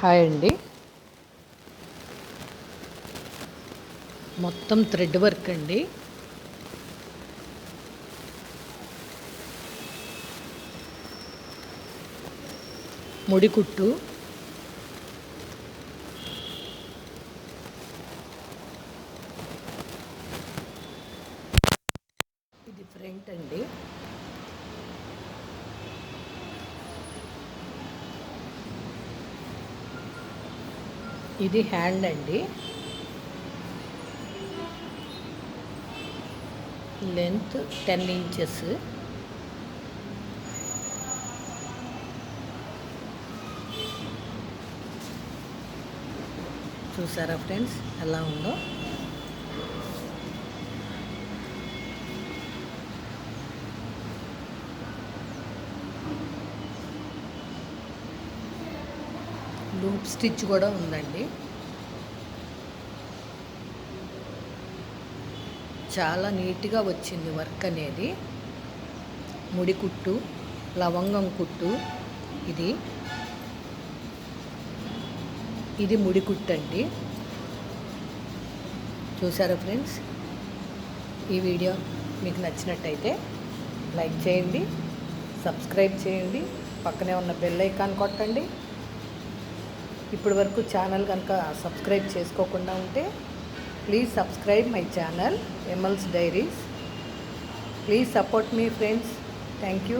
Hi అండి. మొత్తం thread work అండి. ముడి కుట్టు, ఇది ఫ్రంట్ అండి. ఇది హ్యాండ్ అండి. Length 10 inches. చూసారా ఫ్రెండ్స్ ఎలా ఉందో? లూప్ స్టిచ్ కూడా ఉందండి. చాలా నీట్గా వచ్చింది వర్క్ అనేది. ముడి కుట్టు, లవంగం కుట్టు, ఇది ముడి కుట్టు అండి. చూసారా ఫ్రెండ్స్? ఈ వీడియో మీకు నచ్చినట్టయితే లైక్ చేయండి, సబ్స్క్రైబ్ చేయండి, పక్కనే ఉన్న బెల్ ఐకాన్ కొట్టండి. ఇప్పటి వరకు ఛానల్ కనుక సబ్స్క్రైబ్ చేసుకోకుండా ఉంటే please subscribe my channel MLs diaries. Please support మీ ఫ్రెండ్స్. Thank you.